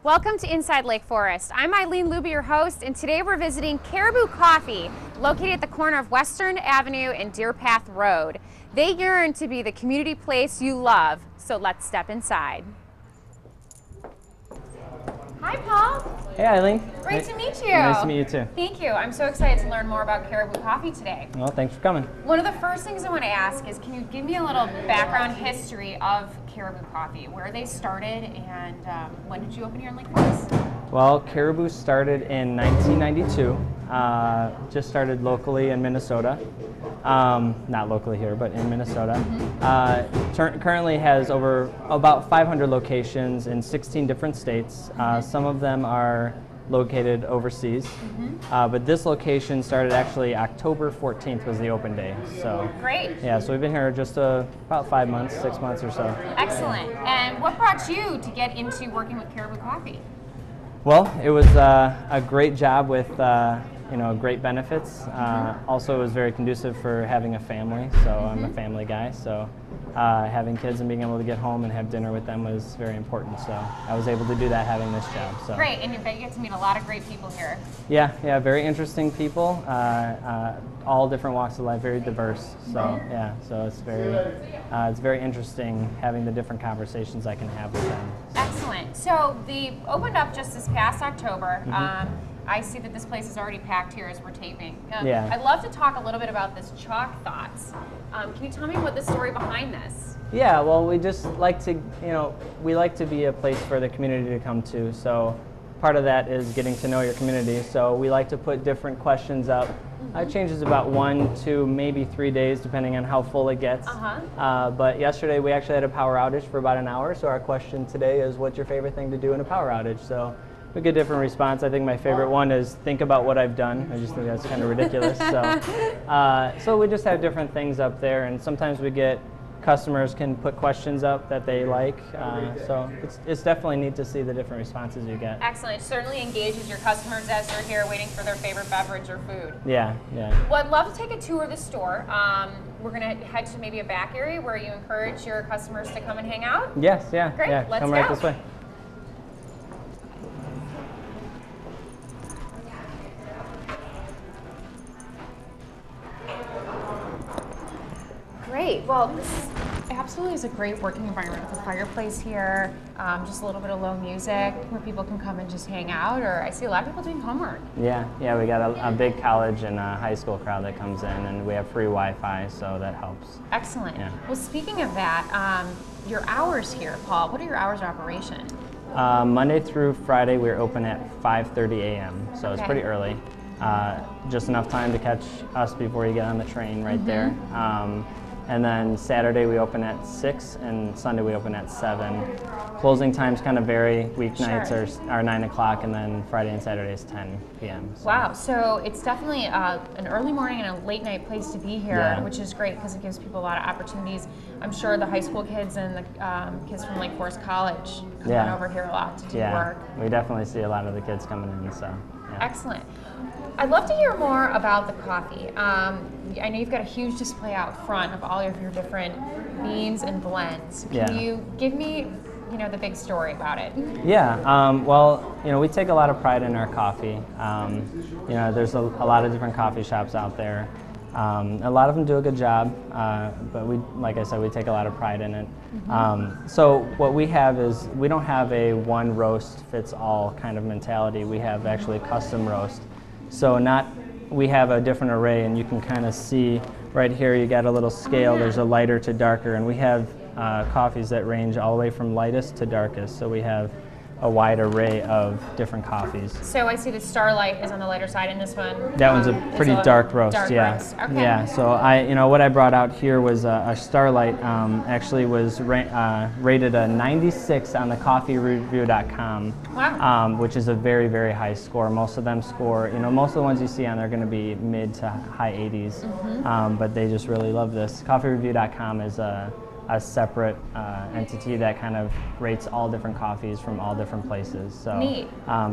Welcome to Inside Lake Forest. I'm Eileen, LOOBY, your host, and today we're visiting Caribou Coffee, located at the corner of Western Avenue and Deer Path Road. They yearn to be the community place you love, so let's step inside. Hi, Paul. Hey, Eileen. Great to meet you. Nice to meet you too. Thank you. I'm so excited to learn more about Caribou Coffee today. Well, thanks for coming. One of the first things I want to ask is, can you give me a little background history of Caribou Coffee, where they started, and when did you open here in Lake Forest? Well, Caribou started in 1992. Just started locally in Minnesota. Not locally here, but in Minnesota. Currently has over about 500 locations in 16 different states. Some of them are located overseas, but this location started actually October 14th was the open day. So great. Yeah, so we've been here just about 5 months, 6 months or so. Excellent. And what brought you to get into working with Caribou Coffee? Well, it was a great job with great benefits. Also, it was very conducive for having a family, so I'm a family guy, so having kids and being able to get home and have dinner with them was very important, so I was able to do that having this job. So. Great, and you get to meet a lot of great people here. Yeah, very interesting people, all different walks of life, very diverse, so yeah, so it's very interesting having the different conversations I can have with them. Excellent. So they opened up just this past October. I see that this place is already packed here as we're taping. Yeah. I'd love to talk a little bit about this Chalk Thoughts. Can you tell me what the story behind this? Yeah, well, we just like to, we like to be a place for the community to come to. So part of that is getting to know your community. So we like to put different questions up. It changes about 1 to maybe 3 days, depending on how full it gets. But yesterday we actually had a power outage for about an hour. So our question today is, what's your favorite thing to do in a power outage? So we get different response. I think my favorite one is think about what I've done. I just think that's kind of ridiculous. So we just have different things up there, and sometimes we get customers can put questions up that they like. So it's definitely neat to see the different responses you get. Excellent. It certainly engages your customers as they're here waiting for their favorite beverage or food. Yeah. Well, I'd love to take a tour of the store. We're going to head to maybe a back area where you encourage your customers to come and hang out. Yes, yeah. Great. Yeah. Let's come go. right this way. Great. Well, this absolutely is a great working environment with a fireplace here, just a little bit of low music where people can come and just hang out, or I see a lot of people doing homework. Yeah, we got a big college and a high school crowd that comes in, and we have free Wi-Fi, so that helps. Excellent. Yeah. Well, speaking of that, your hours here, Paul, what are your hours of operation? Monday through Friday, we're open at 5:30 a.m., so it's pretty early. Just enough time to catch us before you get on the train right there. And then Saturday we open at 6, and Sunday we open at 7. Closing times kind of vary. Weeknights are 9 o'clock, and then Friday and Saturday is 10 p.m. So. Wow, so it's definitely an early morning and a late night place to be here, which is great because it gives people a lot of opportunities. I'm sure the high school kids and the kids from Lake Forest College come on over here a lot to do work. We definitely see a lot of the kids coming in, so. Yeah. Excellent. I'd love to hear more about the coffee. I know you've got a huge display out front of all of your different beans and blends. Can you give me, the big story about it? Yeah. Well, we take a lot of pride in our coffee. There's a lot of different coffee shops out there. A lot of them do a good job, but like I said, we take a lot of pride in it. So what we have is we don't have a one roast fits all kind of mentality. We have actually custom roast. So we have a different array, and you can kind of see right here you got a little scale. There's a lighter to darker, and we have coffees that range all the way from lightest to darkest. So we have a wide array of different coffees. So I see the Starlight is on the lighter side in this one. That one's a pretty dark roast, roast. Okay. Yeah, so what I brought out here was a Starlight. Actually was rated a 96 on the coffeereview.com. Wow. Which is a very, very high score. Most of them score, most of the ones you see on there are going to be mid to high 80s, but they just really love this. Coffeereview.com is a separate entity that kind of rates all different coffees from all different places. So, neat.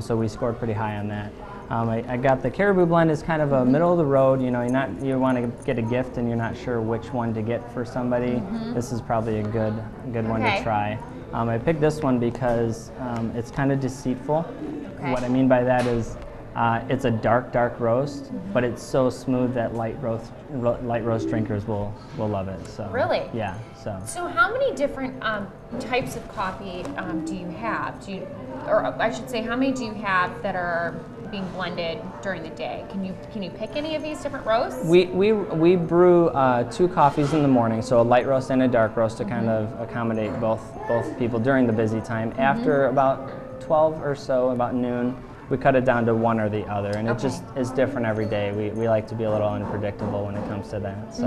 So we scored pretty high on that. I got the Caribou blend is kind of a middle of the road. You want to get a gift and you're not sure which one to get for somebody. This is probably a good one to try. I picked this one because it's kind of deceitful. Okay. What I mean by that is it's a dark roast, but it's so smooth that light roast drinkers will love it. So Really? Yeah. So how many different types of coffee do you have? Or I should say, how many do you have that are being blended during the day? Can you pick any of these different roasts? We brew 2 coffees in the morning, so a light roast and a dark roast to kind of accommodate both people during the busy time. After about 12 or so, about noon, we cut it down to one or the other, and it just is different every day. We like to be a little unpredictable when it comes to that. So.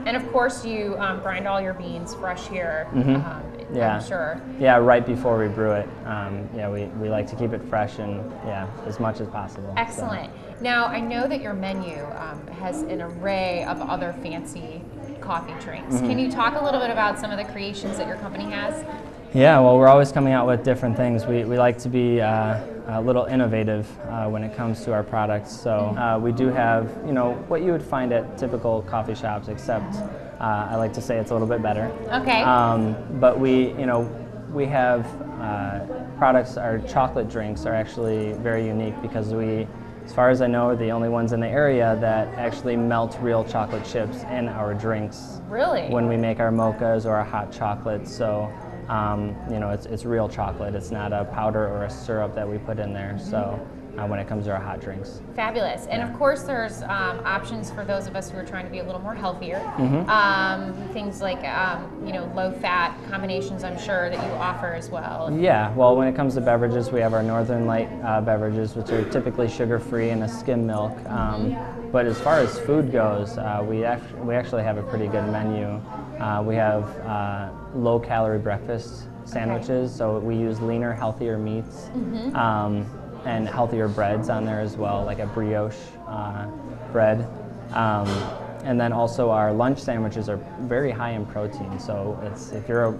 And of course, you grind all your beans fresh here. Yeah. I'm sure. Yeah, right before we brew it. Yeah, we like to keep it fresh and as much as possible. Excellent. So. Now, I know that your menu has an array of other fancy coffee drinks. Can you talk a little bit about some of the creations that your company has? Yeah, well, we're always coming out with different things. We like to be a little innovative when it comes to our products. So we do have, what you would find at typical coffee shops, except I like to say it's a little bit better. Okay. But we have products. Our chocolate drinks are actually very unique because as far as I know, are the only ones in the area that actually melt real chocolate chips in our drinks. Really? When we make our mochas or our hot chocolates. So. It's real chocolate. It's not a powder or a syrup that we put in there. So when it comes to our hot drinks. Fabulous. And of course there's options for those of us who are trying to be a little more healthier. Things like low fat combinations, I'm sure, that you offer as well. Yeah, well, when it comes to beverages, we have our Northern Light beverages, which are typically sugar free and a skim milk. But as far as food goes, we actually have a pretty good menu. We have low calorie breakfast sandwiches, so we use leaner, healthier meats. And healthier breads on there as well, like a brioche bread. And then also our lunch sandwiches are very high in protein. So if you're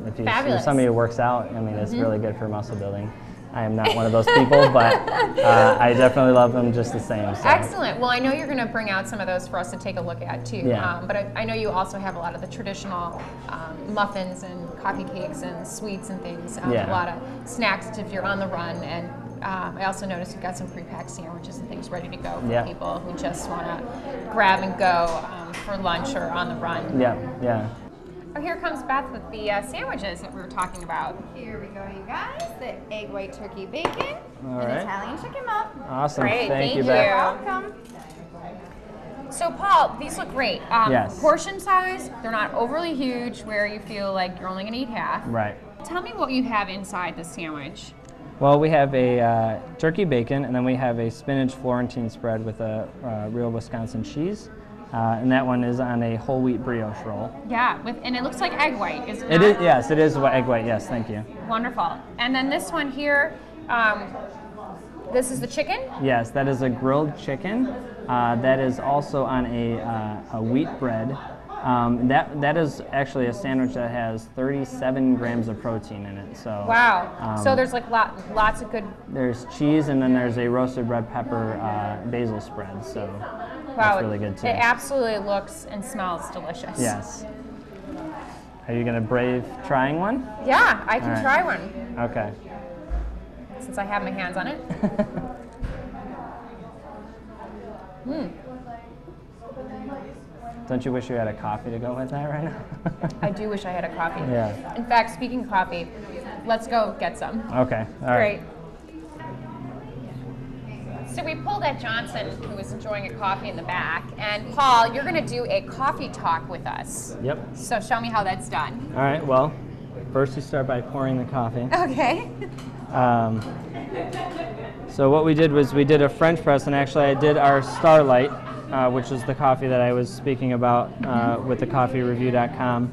somebody who works out, I mean, it's really good for muscle building. I am not one of those people, but I definitely love them just the same. So. Excellent. Well, I know you're going to bring out some of those for us to take a look at too. Yeah. But I know you also have a lot of the traditional muffins and coffee cakes and sweets and things. A lot of snacks if you're on the run. And I also noticed you've got some pre-packed sandwiches and things ready to go for people who just want to grab and go for lunch or on the run. Yeah. Oh, here comes Beth with the sandwiches that we were talking about. Here we go, you guys. The egg white turkey bacon All and right. Italian chicken melt. Awesome. Great, thank you. Beth. Welcome. So Paul, these look great. Yes. Portion size, they're not overly huge where you feel like you're only going to eat half. Right. Tell me what you have inside the sandwich. Well, we have a turkey bacon, and then we have a spinach Florentine spread with a real Wisconsin cheese. And that one is on a whole wheat brioche roll. Yeah, and it looks like egg white, is it It not? is, yes, it is egg white, yes, thank you. Wonderful. And then this one here, this is the chicken? Yes, that is a grilled chicken. That is also on a wheat bread. That is actually a sandwich that has 37 grams of protein in it. So Wow. So there's like lots of good... There's cheese, and then there's a roasted red pepper basil spread. So that's really good too. It absolutely looks and smells delicious. Yes. Are you going to brave trying one? Yeah, I can All right. try one, Okay. since I have my hands on it. Don't you wish you had a coffee to go with that right now? I do wish I had a coffee. Yeah. In fact, speaking of coffee, let's go get some. Okay. All right. Great. So we pulled at Johnson, who was enjoying a coffee in the back. And Paul, you're going to do a coffee talk with us. Yep. So show me how that's done. All right. Well, first you start by pouring the coffee. Okay. So what we did was we did a French press, and actually I did our Starlight, which is the coffee that I was speaking about with the coffeereview.com.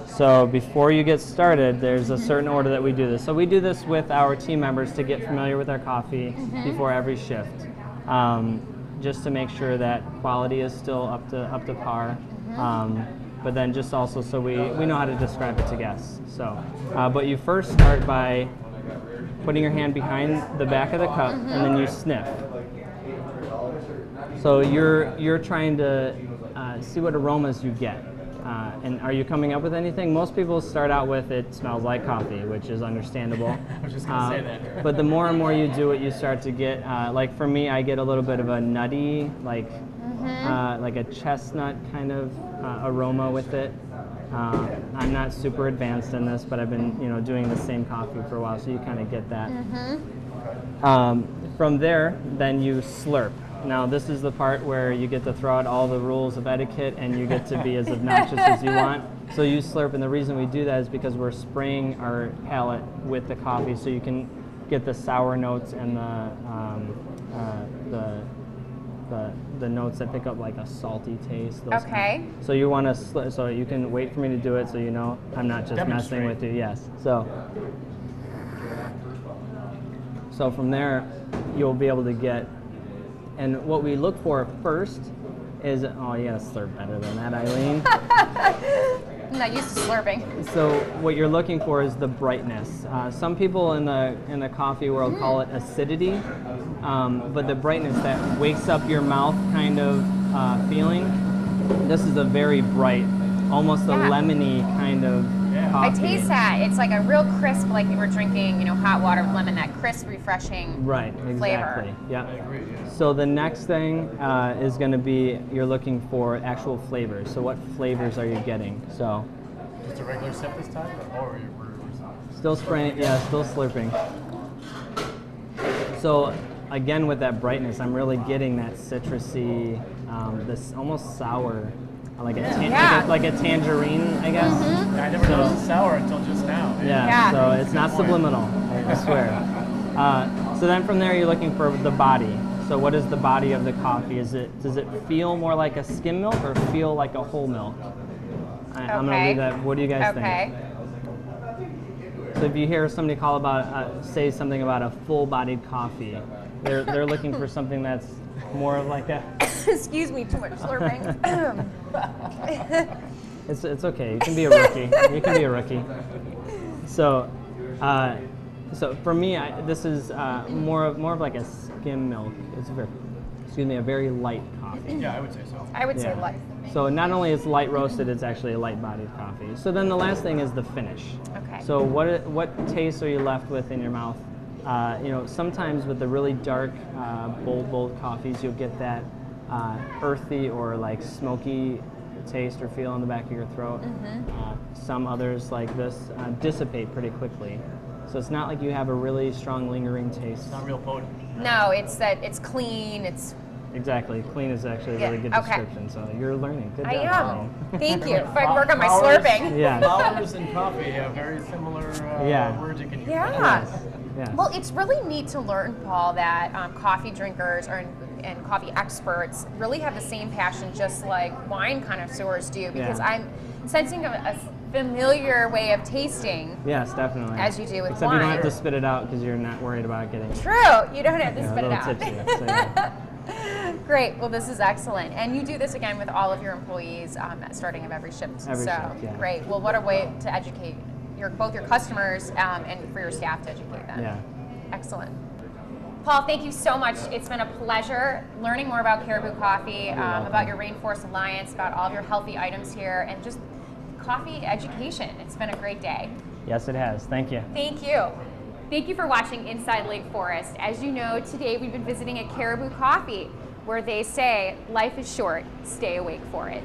So before you get started, there's a certain order that we do this. So we do this with our team members to get familiar with our coffee before every shift, just to make sure that quality is still up to par. But then just also so we know how to describe it to guests. So, but you first start by putting your hand behind the back of the cup, and then you sniff. So you're trying to see what aromas you get. And are you coming up with anything? Most people start out with it smells like coffee, which is understandable. I was just going to say that. But the more and more you do it, you start to get, like for me, I get a little bit of a nutty, like a chestnut kind of aroma with it. I'm not super advanced in this, but I've been doing the same coffee for a while, so you kind of get that. From there, then you slurp. Now this is the part where you get to throw out all the rules of etiquette and you get to be as obnoxious as you want. So you slurp, and the reason we do that is because we're spraying our palate with the coffee, so you can get the sour notes and the notes that pick up like a salty taste. Those Okay. So you want to, so you can wait for me to do it, so you know I'm not just messing with you. Yes. So from there, you'll be able to get. And what we look for first is, oh, you gotta slurp better than that, Eileen. I'm not used to slurping. So what you're looking for is the brightness. Some people in the coffee world call it acidity, but the brightness that wakes up your mouth kind of feeling. This is a very bright, almost a lemony kind of coffee. I taste that. It's like a real crisp, like you were drinking, hot water with lemon, that crisp, refreshing exactly. flavor. Yeah. I agree, yeah. So the next thing is going to be, you're looking for actual flavors. So what flavors are you getting? So Just a regular sip this time, or still spraying, still slurping. So again, with that brightness, I'm really getting that citrusy, this almost sour, like a tangerine, I guess. I never noticed it's sour until just now. Yeah. So it's not subliminal, I swear. So then from there, you're looking for the body. So what is the body of the coffee? Does it feel more like a skim milk or feel like a whole milk? I'm gonna leave that. What do you guys think? So if you hear somebody say something about a full-bodied coffee, they're looking for something that's more of like a. Excuse me, too much slurping. It's okay. You can be a rookie. You can be a rookie. So for me, this is more of like a skim milk. It's a very light coffee. Yeah, I would say so. I would say light. So not only is light roasted, it's actually a light-bodied coffee. So then the last thing is the finish. Okay. So what taste are you left with in your mouth? Sometimes with the really dark, bold coffees, you'll get that earthy or like smoky taste or feel in the back of your throat. Some others like this dissipate pretty quickly. So it's not like you have a really strong lingering taste. It's not real potent. No, it's clean. It's exactly. Clean is actually a really good description. So you're learning. Good job. I am. Eileen. Thank you. If I can work on my slurping. Yeah. Flowers and coffee have very similar words you can use. Yeah. Yes. Well, it's really neat to learn, Paul, that coffee drinkers and coffee experts really have the same passion, just like wine connoisseurs do, because I'm sensing a familiar way of tasting. Yes, definitely. As you do with Except wine. you don't have to spit it out because you're not worried about getting True, you don't have to spit it out. tipsy, so yeah. Great. Well, this is excellent, and you do this again with all of your employees at starting of every shift. Every shift, yeah. Great. Well, what a way to educate both your customers and for your staff to educate them. Yeah. Excellent. Paul, thank you so much. It's been a pleasure learning more about Caribou Coffee, about your Rainforest Alliance, about all of your healthy items here, and just coffee education. It's been a great day. Yes, it has. Thank you. Thank you. Thank you for watching Inside Lake Forest. As you know, today we've been visiting a Caribou Coffee, where they say, life is short, stay awake for it.